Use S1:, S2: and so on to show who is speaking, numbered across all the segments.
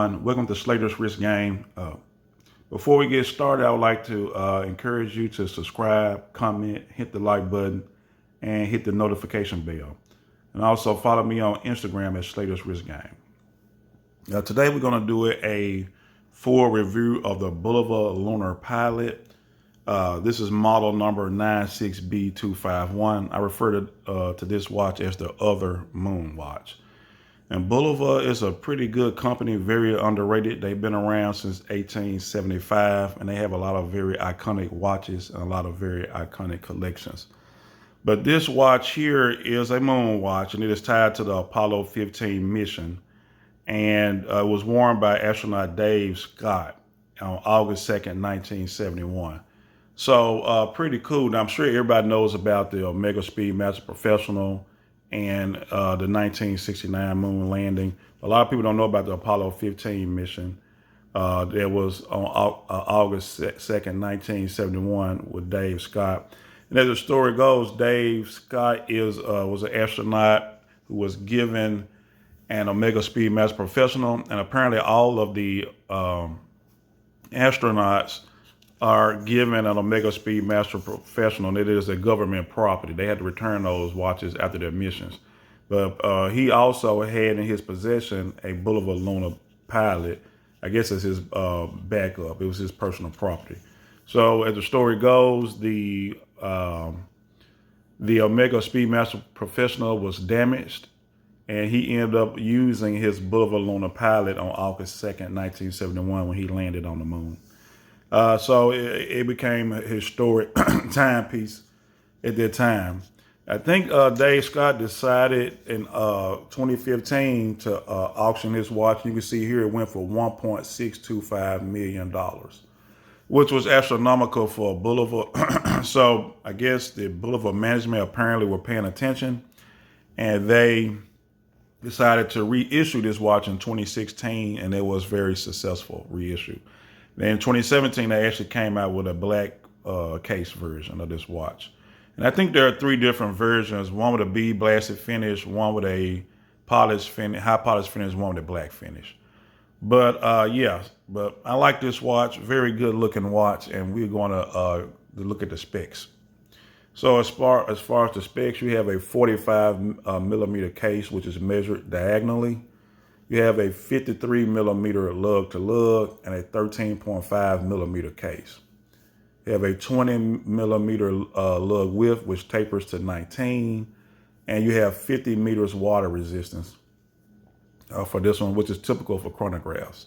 S1: everyone. Welcome to Slater's Wrist Game. Before we get started, I would like to encourage you to subscribe, comment, hit the like button, and hit the notification bell. And also follow me on Instagram at Slater's Wrist Game. Today we're going to do a full review of the Bulova Lunar pilot. This is model number 96B251. I refer to this watch as the other moon watch. And Bulova is a pretty good company, very underrated. They've been around since 1875, and they have a lot of very iconic watches and a lot of very iconic collections. But this watch here is a moon watch, and it is tied to the Apollo 15 mission. And it was worn by astronaut Dave Scott on August 2nd, 1971. So pretty cool. Now, I'm sure everybody knows about the Omega Speedmaster Professional and the 1969 moon landing. A lot of people don't know about the Apollo 15 mission. That was on August 2nd, 1971 with Dave Scott. And as the story goes, Dave Scott was an astronaut who was given an Omega Speedmaster Professional, and apparently all of the astronauts are given an Omega Speedmaster Professional, and it is a government property. They had to return those watches after their missions. But he also had in his possession a Bulova Lunar pilot. I guess it's his backup. It was his personal property. So as the story goes, the Omega Speedmaster Professional was damaged, and he ended up using his Bulova Lunar pilot on August 2nd, 1971 when he landed on the moon. So it became a historic timepiece at that time. I think Dave Scott decided in 2015 to auction his watch. You can see here it went for $1.625 million, which was astronomical for Bulova. So I guess the Bulova management apparently were paying attention, and they decided to reissue this watch in 2016, and it was very successful reissue. Then in 2017, they actually came out with a black case version of this watch. And I think there are three different versions, one with a bead blasted finish, one with a polished finish, high polished finish, one with a black finish. But but I like this watch, very good looking watch, and we're going to look at the specs. So as far as the specs, you have a 45 millimeter case, which is measured diagonally. You have a 53 millimeter lug to lug and a 13.5 millimeter case. You have a 20 millimeter lug width, which tapers to 19, and you have 50 meters water resistance for this one, which is typical for chronographs.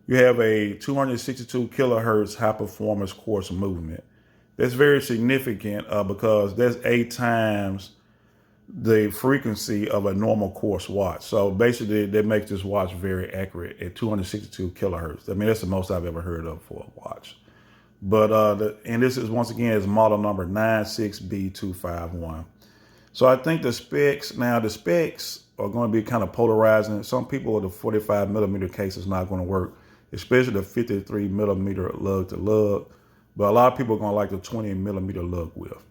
S1: You have a 262 kilohertz high performance quartz movement. That's very significant because that's 8 times the frequency of a normal quartz watch. So basically that makes this watch very accurate at 262 kilohertz. I mean, that's the most I've ever heard of for a watch. But, and this is, once again, is model number 96B251. So I think the specs are going to be kind of polarizing. Some people with the 45 millimeter case is not going to work, especially the 53 millimeter lug to lug. But a lot of people are going to like the 20 millimeter lug width.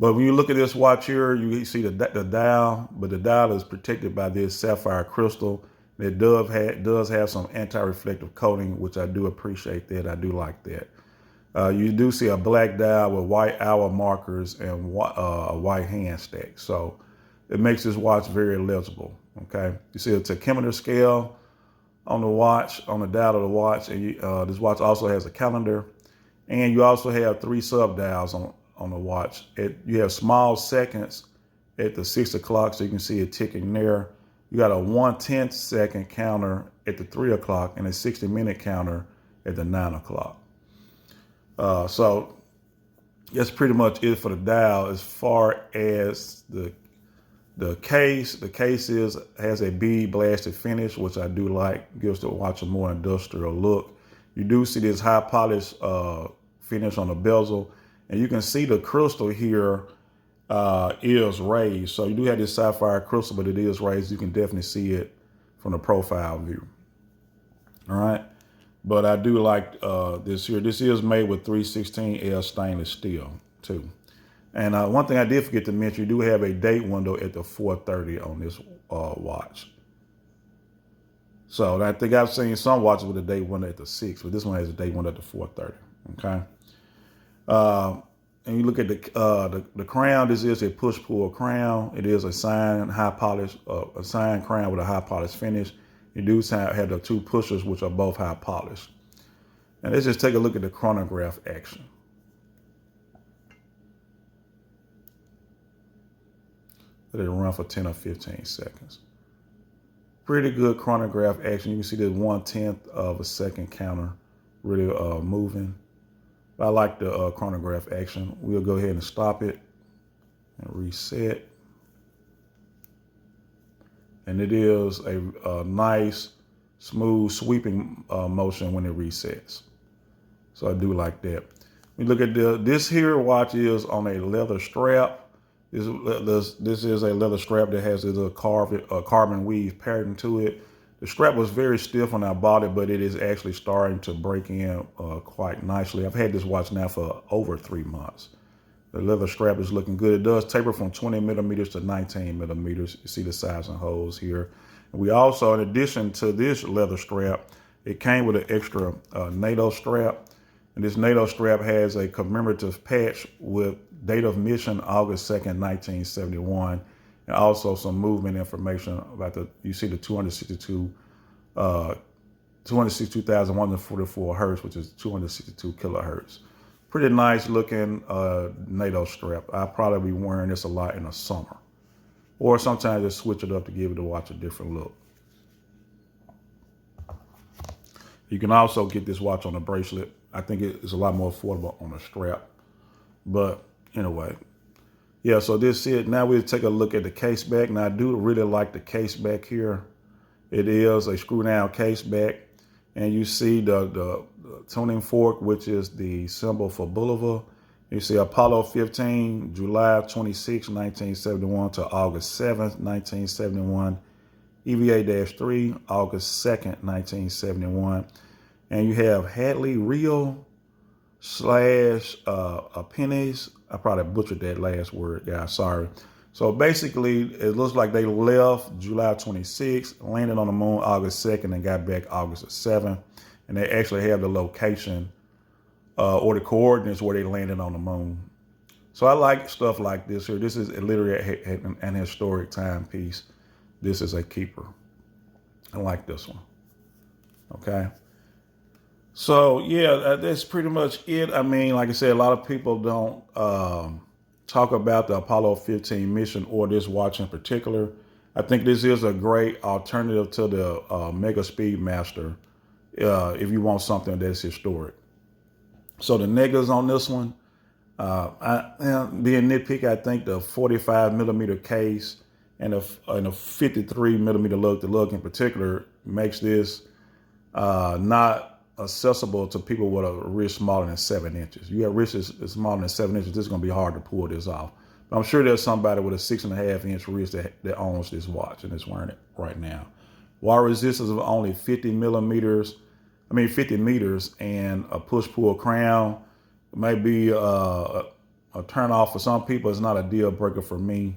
S1: But when you look at this watch here, you see the dial, but the dial is protected by this sapphire crystal. It does have some anti-reflective coating, which I do appreciate that. I do like that. You do see a black dial with white hour markers and a white hand stack. So it makes this watch very legible, okay? You see a tachymeter scale on the watch, on the dial of the watch, and this watch also has a calendar. And you also have 3 sub-dials on the watch. You have small seconds at the 6 o'clock, so you can see it ticking there. You got a 1/10 second counter at the 3 o'clock and a 60-minute counter at the 9 o'clock. So that's pretty much it for the dial. As far as the case, has a bead blasted finish, which I do like, gives the watch a more industrial look. You do see this high polish finish on the bezel. And you can see the crystal here is raised. So you do have this sapphire crystal, but it is raised. You can definitely see it from the profile view. All right. But I do like this here. This is made with 316L stainless steel too. And one thing I did forget to mention, you do have a date window at the 4:30 on this watch. So I think I've seen some watches with a date one at the 6, but this one has a date one at the 4:30. Okay. And you look at the crown. This is a push pull crown. It is a signed high polish, a signed crown with a high polish finish. You do have the two pushers, which are both high polished. And let's just take a look at the chronograph action. Let it run for 10 or 15 seconds. Pretty good chronograph action. You can see this 1/10 of a second counter really moving. I like the chronograph action. We'll go ahead and stop it and reset. And it is a nice, smooth, sweeping motion when it resets. So I do like that. We look at this here watch is on a leather strap. This is a leather strap that has a carbon weave pattern to it. The strap was very stiff when I bought it, but it is actually starting to break in quite nicely. I've had this watch now for over 3 months. The leather strap is looking good. It does taper from 20 millimeters to 19 millimeters. You see the size and holes here. And we also, in addition to this leather strap, it came with an extra NATO strap. And this NATO strap has a commemorative patch with date of mission, August 2nd, 1971. And also some movement information about you see the 262,144 hertz, which is 262 kilohertz. Pretty nice looking NATO strap. I'll probably be wearing this a lot in the summer. Or sometimes just switch it up to give the watch a different look. You can also get this watch on a bracelet. I think it's a lot more affordable on a strap. But anyway, yeah, so this is it. Now we'll take a look at the Caseback. Now I do really like the Caseback here. It is a screw down Caseback. And you see the tuning fork, which is the symbol for Bulova. You see Apollo 15, July 26, 1971 to August 7th, 1971. EVA-3, August 2nd, 1971. And you have Hadley Rio / pennies. I probably butchered that last word, guys. Sorry. So basically, it looks like they left July 26th, landed on the moon August 2nd, and got back August 7th. And they actually have the location or the coordinates where they landed on the moon. So I like stuff like this here. This is literally an historic timepiece. This is a keeper. I like this one. Okay. So yeah, that's pretty much it. I mean, like I said, a lot of people don't talk about the Apollo 15 mission or this watch in particular. I think this is a great alternative to the Mega Speedmaster if you want something that's historic. So the negatives on this one, being nitpicky, I think the 45 millimeter case and a 53 millimeter lug, the lug in particular, makes this not accessible to people with a wrist smaller than 7 inches. You have wrists smaller than 7 inches, this is going to be hard to pull this off. But I'm sure there's somebody with a 6.5 inch wrist that owns this watch and is wearing it right now. Water resistance of only 50 meters, and a push-pull crown. It might be a turn off for some people. It's not a deal breaker for me.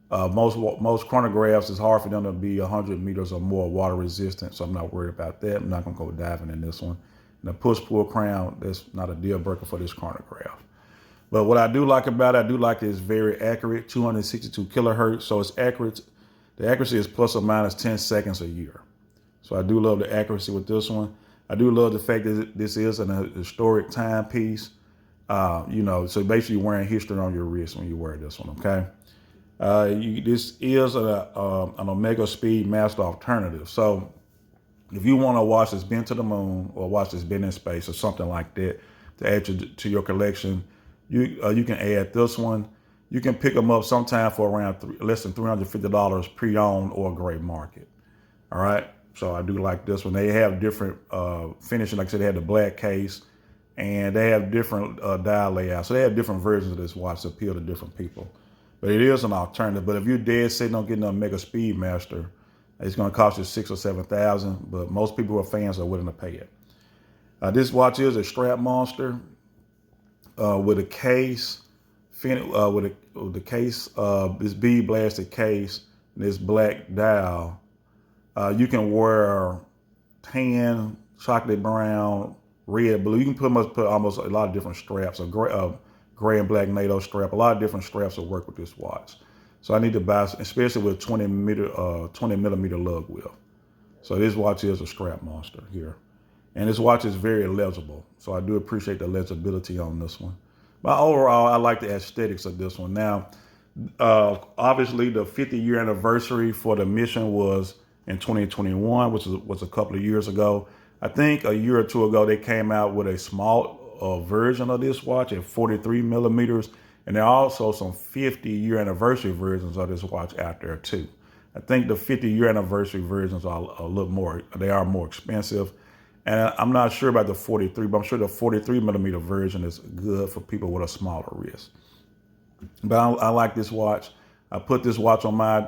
S1: Most chronographs, it's hard for them to be 100 meters or more water resistant, so I'm not worried about that. I'm not going to go diving in this one. And the push-pull crown, that's not a deal breaker for this chronograph. But what I do like about it, I do like it's very accurate, 262 kilohertz, so it's accurate. The accuracy is plus or minus 10 seconds a year. So I do love the accuracy with this one. I do love the fact that this is an historic timepiece. So basically you're wearing history on your wrist when you wear this one, okay? This is an Omega Speedmaster alternative. So if you want a watch that's been to the moon or a watch that's been in space or something like that to add to your collection, you can add this one. You can pick them up sometime for around less than $350 pre-owned or gray market. All right. So I do like this one. They have different finishing. Like I said, they have the black case and they have different dial layouts. So they have different versions of this watch to appeal to different people. But it is an alternative. But if you're dead sitting on getting a Mega Speedmaster, it's going to cost you $6,000 or $7,000. But most people who are fans are willing to pay it. This watch is a strap monster with a case, this bead blasted case, and this black dial. You can wear tan, chocolate brown, red, blue. You can put almost a lot of different straps, gray and black NATO strap. A lot of different straps will work with this watch. So I need to buy, especially with 20 millimeter lug width. So this watch is a strap monster here. And this watch is very legible. So I do appreciate the legibility on this one. But overall, I like the aesthetics of this one. Now, obviously the 50-year anniversary for the mission was in 2021, which was a couple of years ago. I think a year or two ago, they came out with a small version of this watch at 43 millimeters. And there are also some 50-year anniversary versions of this watch out there too. I think the 50-year anniversary versions are a little more, they are more expensive. And I'm not sure about the 43, but I'm sure the 43 millimeter version is good for people with a smaller wrist. But I like this watch. I put this watch on my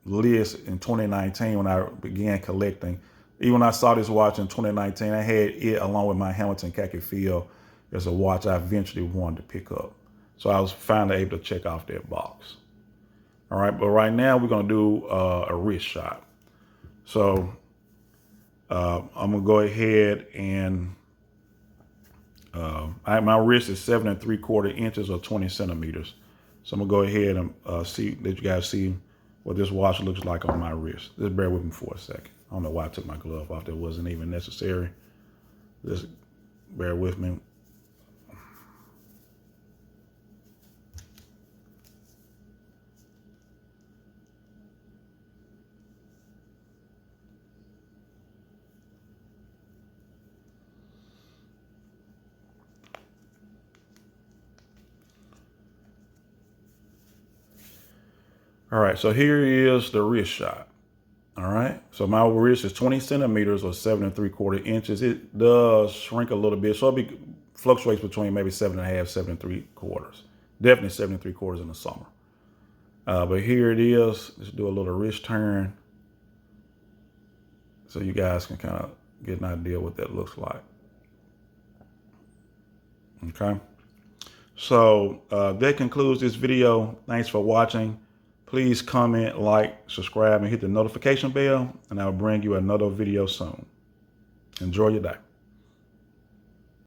S1: list in 2019 when I began collecting. Even when I saw this watch in 2019, I had it along with my Hamilton Khaki Field as a watch I eventually wanted to pick up. So I was finally able to check off that box. All right, but right now we're gonna do a wrist shot. So I'm gonna go ahead and my wrist is 7 3/4 inches or 20 centimeters. So I'm gonna go ahead and let you guys see what this watch looks like on my wrist. Just bear with me for a second. I don't know why I took my glove off. That wasn't even necessary. Just bear with me. All right, so here is the wrist shot. All right, so my wrist is 20 centimeters or 7 3/4 inches. It does shrink a little bit, so it fluctuates between maybe 7.5, 7 3/4. Definitely 7 3/4 in the summer. But here it is. Let's do a little wrist turn so you guys can kind of get an idea what that looks like. Okay, so that concludes this video. Thanks for watching. Please comment, like, subscribe, and hit the notification bell, and I'll bring you another video soon. Enjoy your day.